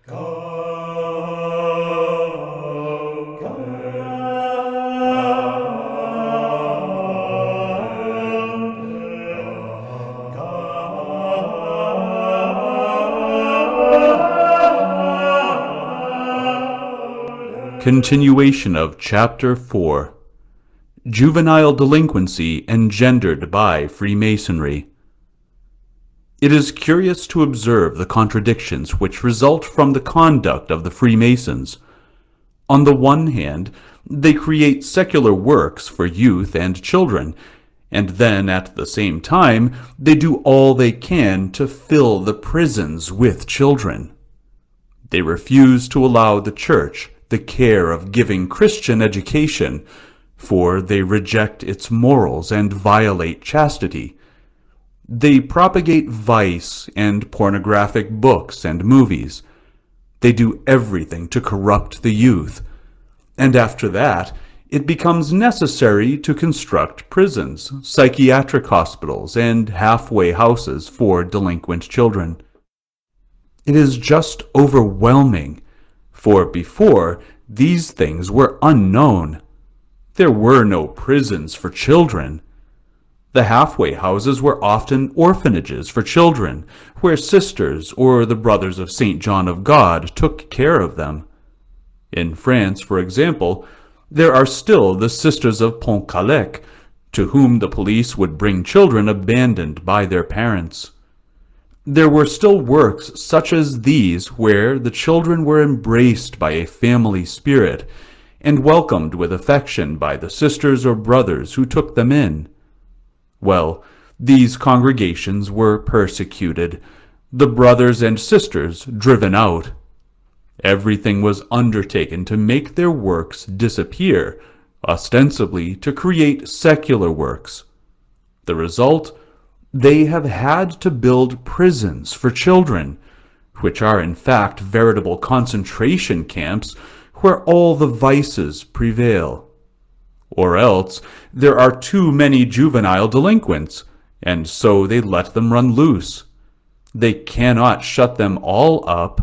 Continuation of Chapter 4. Juvenile Delinquency Engendered by Freemasonry. It is curious to observe the contradictions which result from the conduct of the Freemasons. On the one hand, they create secular works for youth and children, and then at the same time they do all they can to fill the prisons with children. They refuse to allow the Church the care of giving Christian education, for they reject its morals and violate chastity. They propagate vice and pornographic books and movies. They do everything to corrupt the youth. And after that, it becomes necessary to construct prisons, psychiatric hospitals, and halfway houses for delinquent children. It is just overwhelming. For before, these things were unknown. There were no prisons for children. The halfway houses were often orphanages for children, where sisters or the brothers of St. John of God took care of them. In France, for example, there are still the Sisters of Pont-Calec, to whom the police would bring children abandoned by their parents. There were still works such as these where the children were embraced by a family spirit and welcomed with affection by the sisters or brothers who took them in. Well, these congregations were persecuted, the brothers and sisters driven out. Everything was undertaken to make their works disappear, ostensibly to create secular works. The result: they have had to build prisons for children, which are in fact veritable concentration camps where all the vices prevail. Or else there are too many juvenile delinquents, and so they let them run loose. They cannot shut them all up.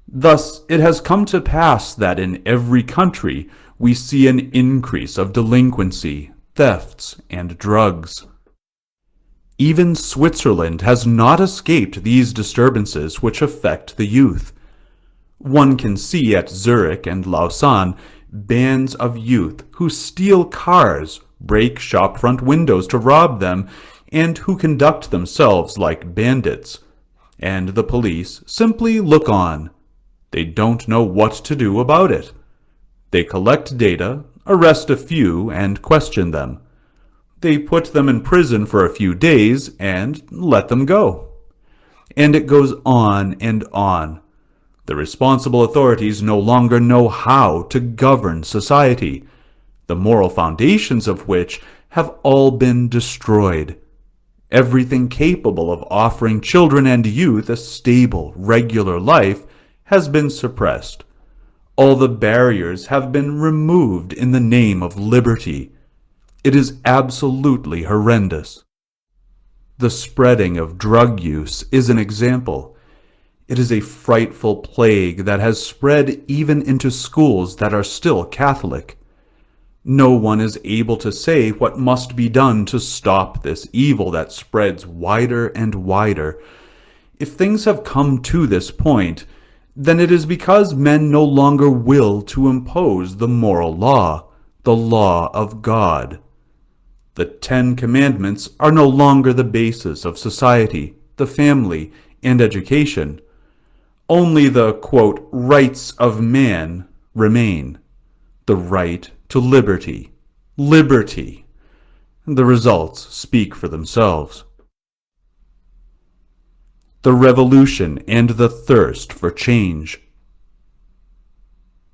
Thus it has come to pass that in every country we see an increase of delinquency, thefts, and drugs. Even Switzerland has not escaped these disturbances which affect the youth. One can see at Zurich and Lausanne bands of youth who steal cars, break shop-front windows to rob them, and who conduct themselves like bandits. And the police simply look on. They don't know what to do about it. They collect data, arrest a few, and question them. They put them in prison for a few days and let them go. And it goes on and on. The responsible authorities no longer know how to govern society, the moral foundations of which have all been destroyed. Everything capable of offering children and youth a stable, regular life has been suppressed. All the barriers have been removed in the name of liberty. It is absolutely horrendous. The spreading of drug use is an example. It is a frightful plague that has spread even into schools that are still Catholic. No one is able to say what must be done to stop this evil that spreads wider and wider. If things have come to this point, then it is because men no longer will to impose the moral law, the law of God. The 10 Commandments are no longer the basis of society, the family, and education. Only the, quote, rights of man remain. The right to liberty. Liberty. The results speak for themselves. The revolution and the thirst for change.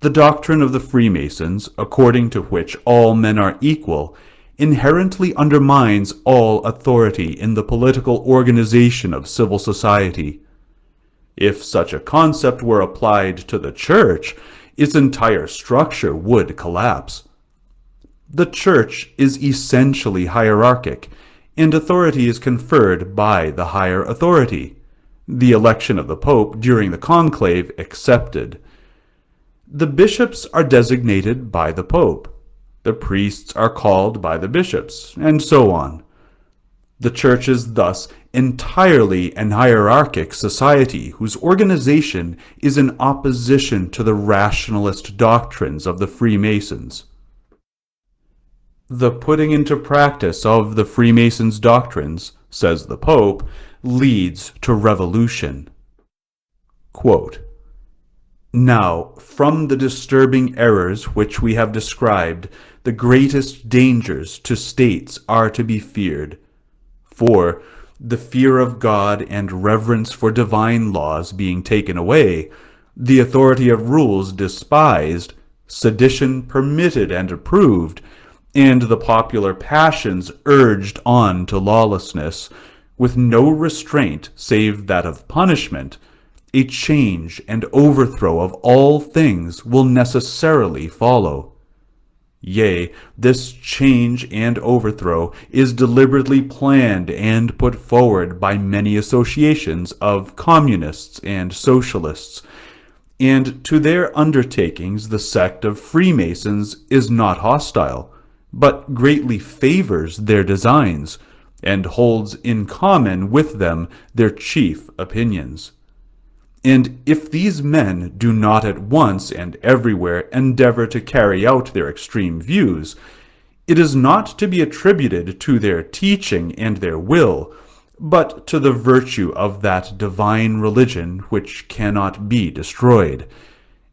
The doctrine of the Freemasons, according to which all men are equal, inherently undermines all authority in the political organization of civil society. If such a concept were applied to the Church, its entire structure would collapse. The Church is essentially hierarchic, and authority is conferred by the higher authority. the election of the Pope during the conclave excepted. The bishops are designated by the Pope, the priests are called by the bishops, and so on. The Church is thus entirely an hierarchic society whose organization is in opposition to the rationalist doctrines of the Freemasons. The putting into practice of the Freemasons' doctrines, says the Pope, leads to revolution. Quote, "Now, from the disturbing errors which we have described, the greatest dangers to states are to be feared. For, the fear of God and reverence for divine laws being taken away, the authority of rules despised, sedition permitted and approved, and the popular passions urged on to lawlessness, with no restraint save that of punishment, a change and overthrow of all things will necessarily follow. Yea, this change and overthrow is deliberately planned and put forward by many associations of communists and socialists, and to their undertakings the sect of Freemasons is not hostile, but greatly favors their designs, and holds in common with them their chief opinions. And if these men do not at once and everywhere endeavor to carry out their extreme views, it is not to be attributed to their teaching and their will, but to the virtue of that divine religion which cannot be destroyed,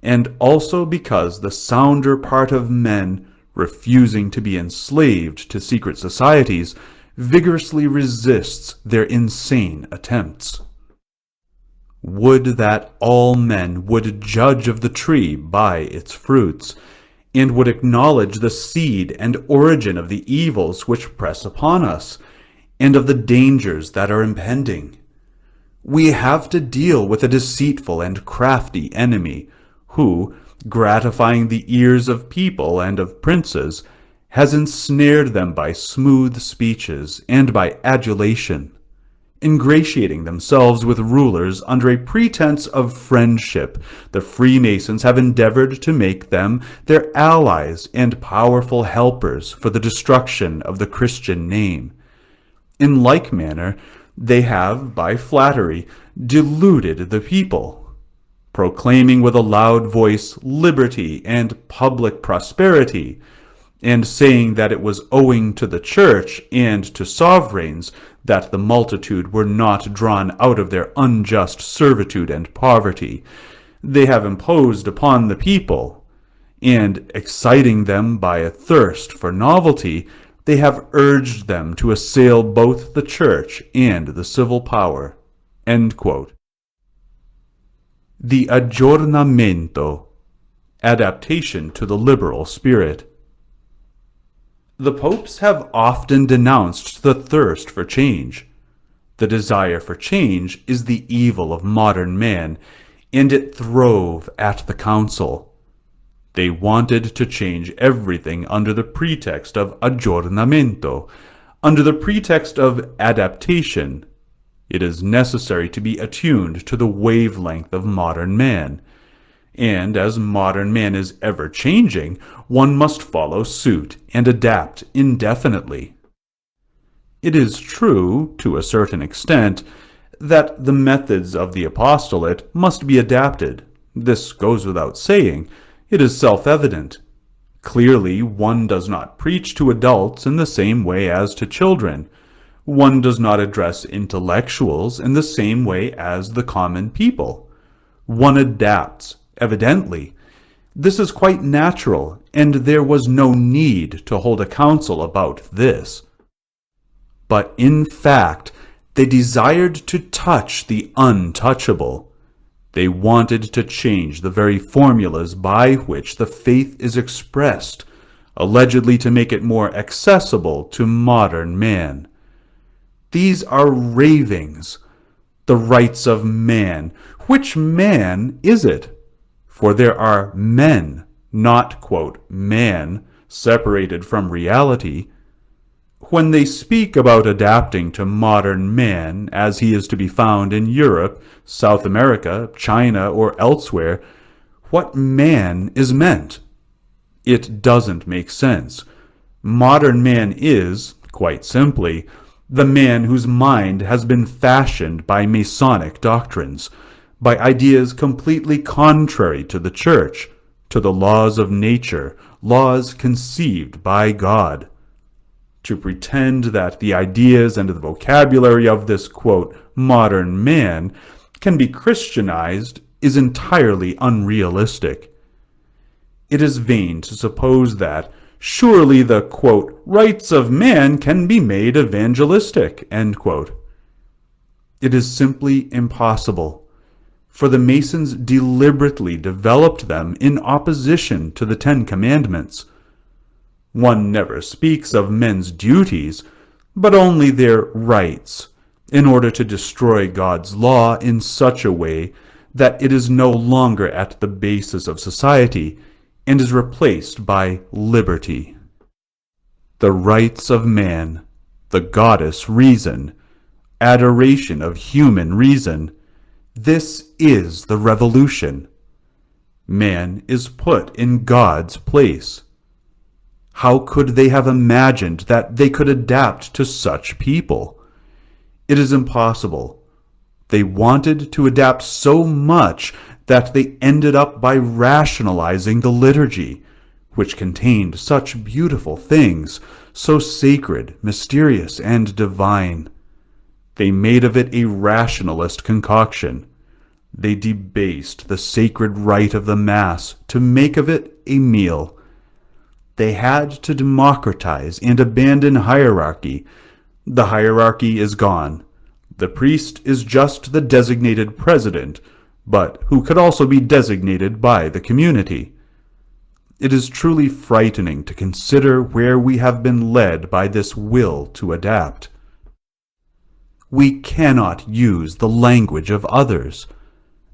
and also because the sounder part of men, refusing to be enslaved to secret societies, vigorously resists their insane attempts. Would that all men would judge of the tree by its fruits, and would acknowledge the seed and origin of the evils which press upon us, and of the dangers that are impending. We have to deal with a deceitful and crafty enemy, who, gratifying the ears of people and of princes, has ensnared them by smooth speeches and by adulation, ingratiating themselves with rulers under a pretense of friendship. The Freemasons have endeavored to make them their allies and powerful helpers for the destruction of the Christian name. In like manner, they have, by flattery, deluded the people, proclaiming with a loud voice liberty and public prosperity, and saying that it was owing to the Church and to sovereigns that the multitude were not drawn out of their unjust servitude and poverty. They have imposed upon the people, and, exciting them by a thirst for novelty, they have urged them to assail both the Church and the civil power." End quote. The Aggiornamento, Adaptation to the Liberal Spirit. The popes have often denounced the thirst for change. The desire for change is the evil of modern man, and it throve at the council. They wanted to change everything under the pretext of aggiornamento, under the pretext of adaptation. It is necessary to be attuned to the wavelength of modern man, and as modern man is ever changing, one must follow suit and adapt indefinitely. It is true, to a certain extent, that the methods of the apostolate must be adapted. This goes without saying. It is self-evident. Clearly, one does not preach to adults in the same way as to children. One does not address intellectuals in the same way as the common people. One adapts, evidently. This is quite natural, and there was no need to hold a council about this. But in fact, they desired to touch the untouchable. They wanted to change the very formulas by which the faith is expressed, allegedly to make it more accessible to modern man. These are ravings. The rights of man. Which man is it? For there are men, not, quote, man, separated from reality. When they speak about adapting to modern man as he is to be found in Europe, South America, China, or elsewhere, what man is meant? It doesn't make sense. Modern man is, quite simply, the man whose mind has been fashioned by Masonic doctrines, by ideas completely contrary to the Church, to the laws of nature, laws conceived by God. To pretend that the ideas and the vocabulary of this, quote, modern man can be Christianized is entirely unrealistic. It is vain to suppose that surely the, quote, rights of man can be made evangelistic, end quote. It is simply impossible, for the Masons deliberately developed them in opposition to the Ten Commandments. One never speaks of men's duties, but only their rights, in order to destroy God's law in such a way that it is no longer at the basis of society and is replaced by liberty. The rights of man, the goddess reason, adoration of human reason, this is the revolution. Man is put in God's place. How could they have imagined that they could adapt to such people? It is impossible. They wanted to adapt so much that they ended up by rationalizing the liturgy, which contained such beautiful things, so sacred, mysterious, and divine. They made of it a rationalist concoction. They debased the sacred rite of the Mass to make of it a meal. They had to democratize and abandon hierarchy. The hierarchy is gone. The priest is just the designated president, but who could also be designated by the community. It is truly frightening to consider where we have been led by this will to adapt. We cannot use the language of others,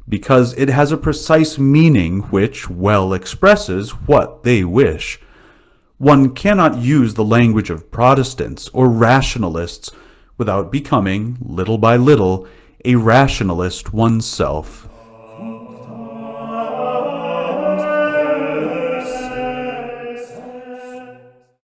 because it has a precise meaning which well expresses what they wish. One cannot use the language of Protestants or rationalists without becoming, little by little, a rationalist oneself.